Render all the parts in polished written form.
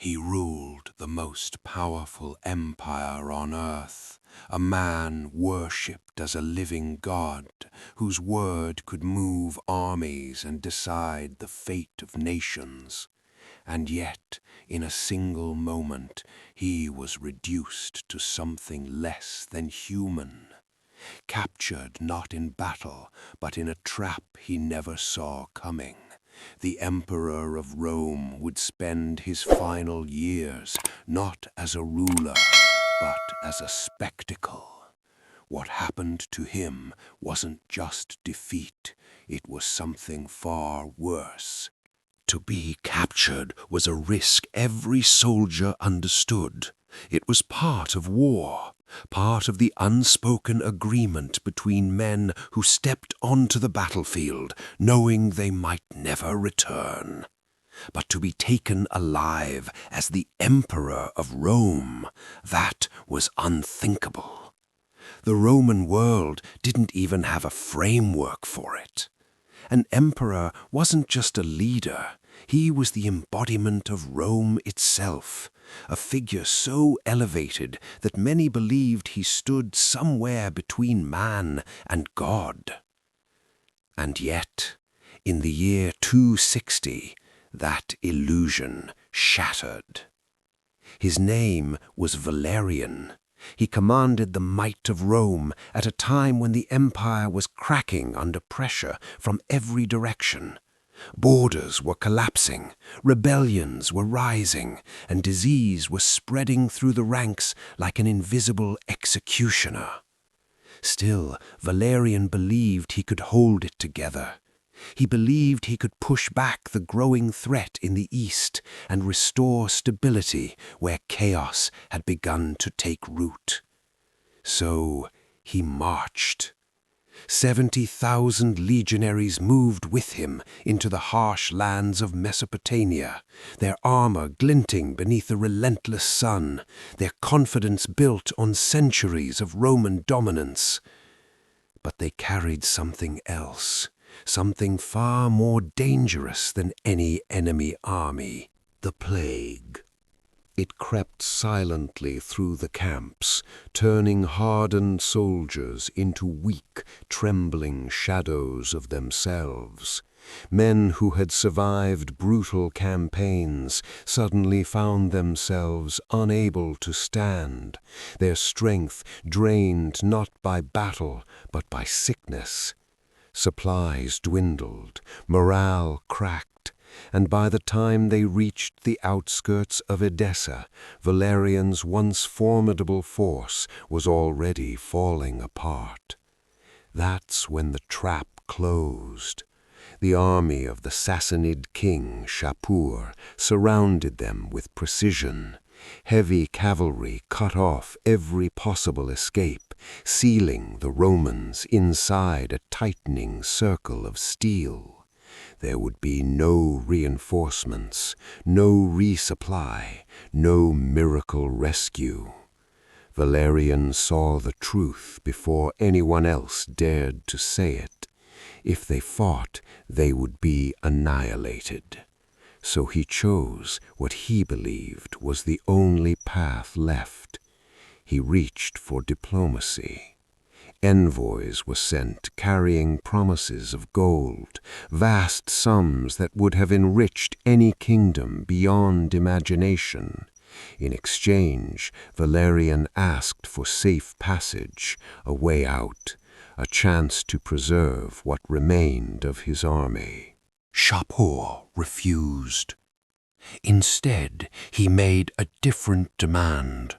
He ruled the most powerful empire on earth, a man worshipped as a living god, whose word could move armies and decide the fate of nations. And yet, in a single moment, he was reduced to something less than human. Captured not in battle, but in a trap he never saw coming. The Emperor of Rome would spend his final years not as a ruler, but as a spectacle. What happened to him wasn't just defeat, it was something far worse. To be captured was a risk every soldier understood. It was part of war, part of the unspoken agreement between men who stepped onto the battlefield, knowing they might never return. But to be taken alive as the Emperor of Rome, that was unthinkable. The Roman world didn't even have a framework for it. An emperor wasn't just a leader, he was the embodiment of Rome itself, a figure so elevated that many believed he stood somewhere between man and God. And yet, in the year 260, that illusion shattered. His name was Valerian. He commanded the might of Rome at a time when the empire was cracking under pressure from every direction. Borders were collapsing, rebellions were rising, and disease was spreading through the ranks like an invisible executioner. Still, Valerian believed he could hold it together. He believed he could push back the growing threat in the east and restore stability where chaos had begun to take root. So he marched. 70,000 legionaries moved with him into the harsh lands of Mesopotamia, their armor glinting beneath a relentless sun, their confidence built on centuries of Roman dominance. But they carried something else. Something far more dangerous than any enemy army, the plague. It crept silently through the camps, turning hardened soldiers into weak, trembling shadows of themselves. Men who had survived brutal campaigns suddenly found themselves unable to stand, their strength drained not by battle but by sickness. Supplies dwindled, morale cracked, and by the time they reached the outskirts of Edessa, Valerian's once formidable force was already falling apart. That's when the trap closed. The army of the Sassanid king Shapur surrounded them with precision. Heavy cavalry cut off every possible escape, sealing the Romans inside a tightening circle of steel. There would be no reinforcements, no resupply, no miracle rescue. Valerian saw the truth before anyone else dared to say it. If they fought, they would be annihilated. So he chose what he believed was the only path left. He reached for diplomacy. Envoys were sent carrying promises of gold, vast sums that would have enriched any kingdom beyond imagination. In exchange, Valerian asked for safe passage, a way out, a chance to preserve what remained of his army. Shapur refused. Instead, he made a different demand,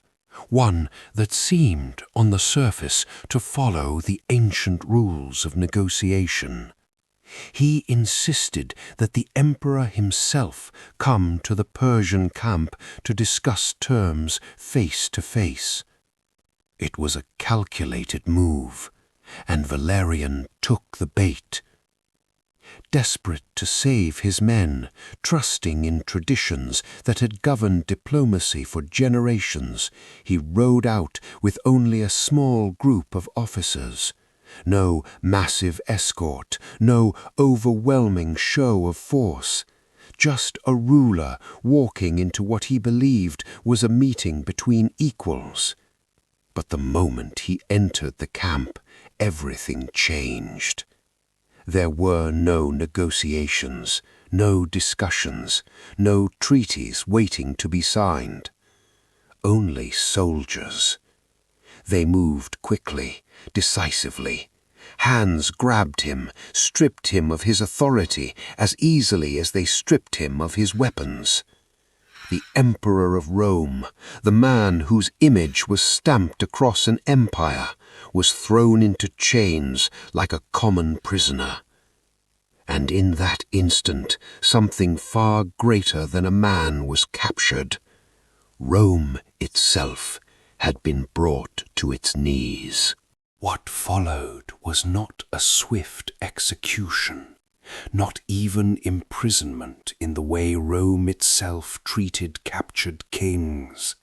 one that seemed, on the surface, to follow the ancient rules of negotiation. He insisted that the emperor himself come to the Persian camp to discuss terms face to face. It was a calculated move, and Valerian took the bait. Desperate to save his men, trusting in traditions that had governed diplomacy for generations, he rode out with only a small group of officers. No massive escort, no overwhelming show of force. just a ruler walking into what he believed was a meeting between equals. But the moment he entered the camp, everything changed. There were no negotiations, no discussions, no treaties waiting to be signed. Only soldiers. They moved quickly, decisively. Hands grabbed him, stripped him of his authority as easily as they stripped him of his weapons. The Emperor of Rome, the man whose image was stamped across an empire, was thrown into chains like a common prisoner. And in that instant, something far greater than a man was captured. Rome itself had been brought to its knees. What followed was not a swift execution, not even imprisonment in the way Rome itself treated captured kings.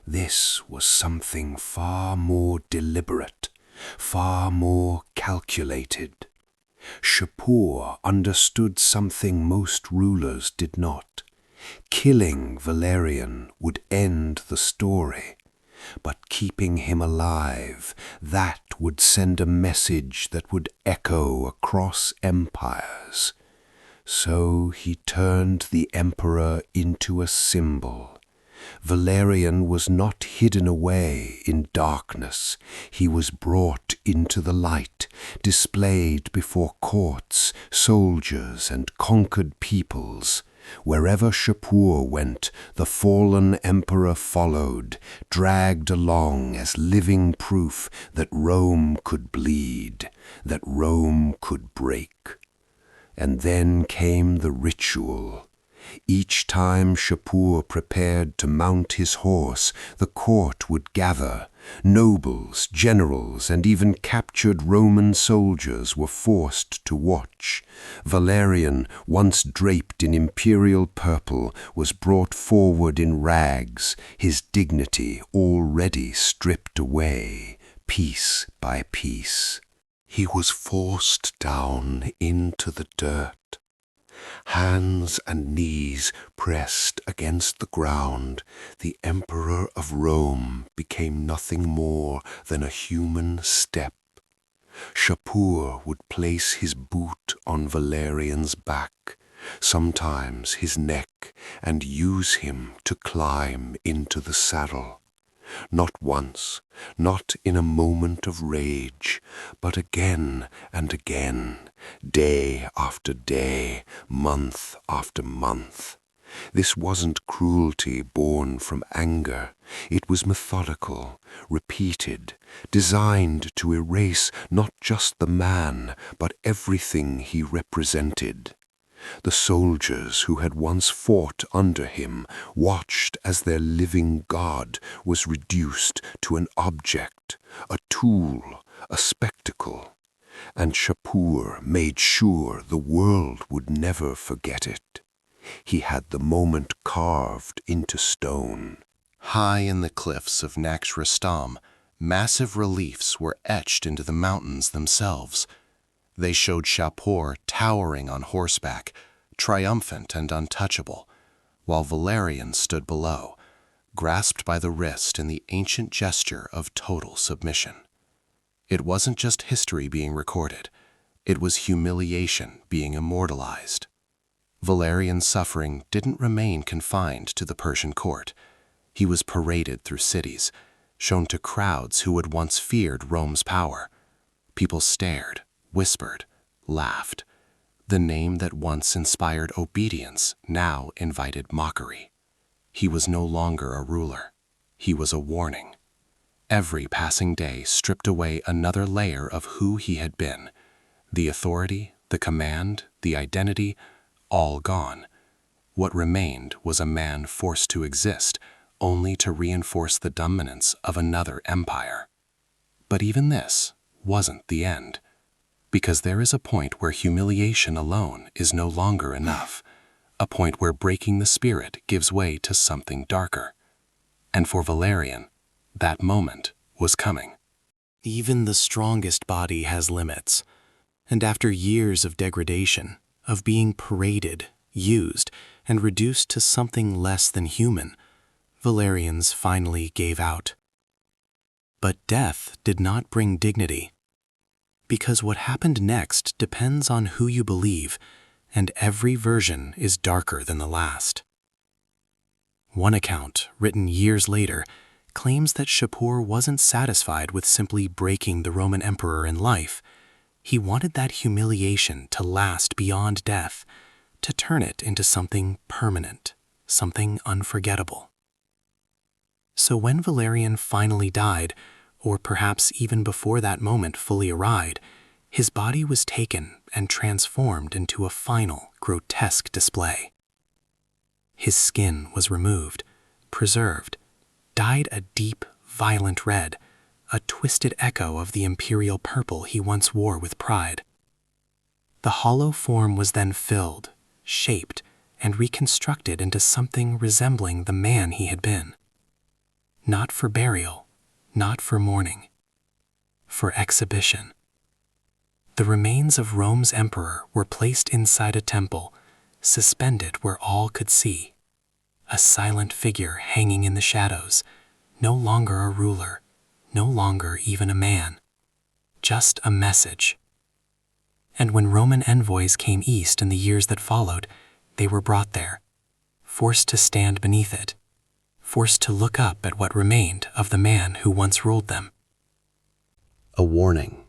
This was something far more deliberate, far more calculated. Shapur understood something most rulers did not. Killing Valerian would end the story, but keeping him alive, that would send a message that would echo across empires. So he turned the emperor into a symbol. Valerian was not hidden away in darkness. He was brought into the light, displayed before courts, soldiers, and conquered peoples. Wherever Shapur went, the fallen emperor followed, dragged along as living proof that Rome could bleed, that Rome could break. And then came the ritual. Each time Shapur prepared to mount his horse, the court would gather. Nobles, generals, and even captured Roman soldiers were forced to watch. Valerian, once draped in imperial purple, was brought forward in rags, his dignity already stripped away, piece by piece. He was forced down into the dirt. Hands and knees pressed against the ground, the Emperor of Rome became nothing more than a human step. Shapur would place his boot on Valerian's back, sometimes his neck, and use him to climb into the saddle. Not once, not in a moment of rage, but again and again, day after day, month after month. This wasn't cruelty born from anger. It was methodical, repeated, designed to erase not just the man, but everything he represented. The soldiers who had once fought under him watched as their living god was reduced to an object, a tool, a spectacle. And Shapur made sure the world would never forget it. He had the moment carved into stone. High in the cliffs of Naksh Rustam, massive reliefs were etched into the mountains themselves. They showed Shapur towering on horseback, triumphant and untouchable, while Valerian stood below, grasped by the wrist in the ancient gesture of total submission. It wasn't just history being recorded, it was humiliation being immortalized. Valerian's suffering didn't remain confined to the Persian court. He was paraded through cities, shown to crowds who had once feared Rome's power. People stared, whispered, laughed. The name that once inspired obedience now invited mockery. He was no longer a ruler. He was a warning. Every passing day stripped away another layer of who he had been. The authority, the command, the identity, all gone. What remained was a man forced to exist only to reinforce the dominance of another empire. But even this wasn't the end, because there is a point where humiliation alone is no longer enough, a point where breaking the spirit gives way to something darker. And for Valerian, that moment was coming. Even the strongest body has limits, and after years of degradation, of being paraded, used, and reduced to something less than human, Valerians finally gave out. But death did not bring dignity, because what happened next depends on who you believe, and every version is darker than the last. One account, written years later, claims that Shapur wasn't satisfied with simply breaking the Roman emperor in life. He wanted that humiliation to last beyond death, to turn it into something permanent, something unforgettable. So when Valerian finally died, or perhaps even before that moment fully arrived, his body was taken and transformed into a final, grotesque display. His skin was removed, preserved, dyed a deep, violent red, a twisted echo of the imperial purple he once wore with pride. The hollow form was then filled, shaped, and reconstructed into something resembling the man he had been. Not for burial, not for mourning, for exhibition. The remains of Rome's emperor were placed inside a temple, suspended where all could see. A silent figure hanging in the shadows, no longer a ruler, no longer even a man, just a message. And when Roman envoys came east in the years that followed, they were brought there, forced to stand beneath it, forced to look up at what remained of the man who once ruled them. A warning,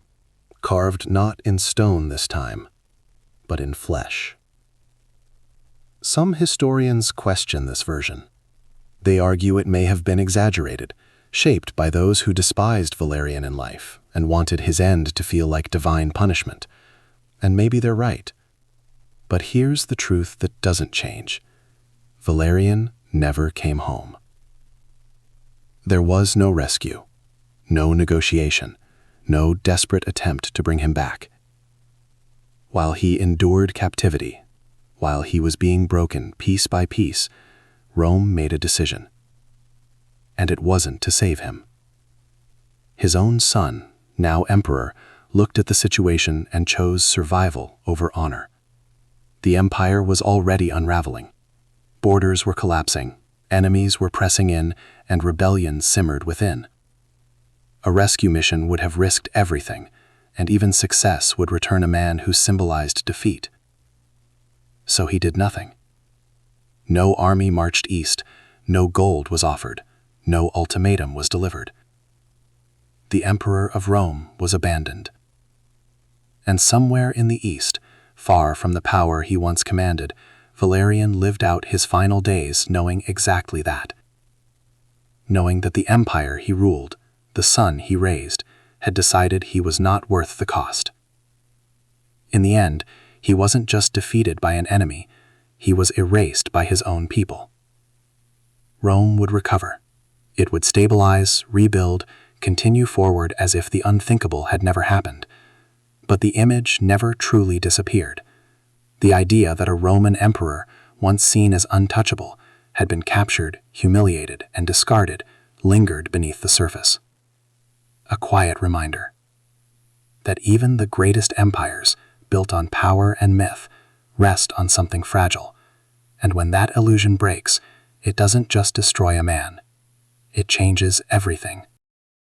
carved not in stone this time, but in flesh. Some historians question this version. They argue it may have been exaggerated, shaped by those who despised Valerian in life and wanted his end to feel like divine punishment. And maybe they're right. But here's the truth that doesn't change. Valerian never came home. There was no rescue, no negotiation, no desperate attempt to bring him back. While he endured captivity, while he was being broken piece by piece, Rome made a decision. And it wasn't to save him. His own son, now emperor, looked at the situation and chose survival over honor. The empire was already unraveling. Borders were collapsing, enemies were pressing in, and rebellion simmered within. A rescue mission would have risked everything, and even success would return a man who symbolized defeat. So he did nothing. No army marched east, no gold was offered, no ultimatum was delivered. The emperor of Rome was abandoned. And somewhere in the east, far from the power he once commanded, Valerian lived out his final days knowing exactly that. Knowing that the empire he ruled, the son he raised, had decided he was not worth the cost. In the end, he wasn't just defeated by an enemy, he was erased by his own people. Rome would recover. It would stabilize, rebuild, continue forward as if the unthinkable had never happened. But the image never truly disappeared. The idea that a Roman emperor, once seen as untouchable, had been captured, humiliated, and discarded, lingered beneath the surface. A quiet reminder that even the greatest empires, built on power and myth, rest on something fragile, and when that illusion breaks, it doesn't just destroy a man. It changes everything.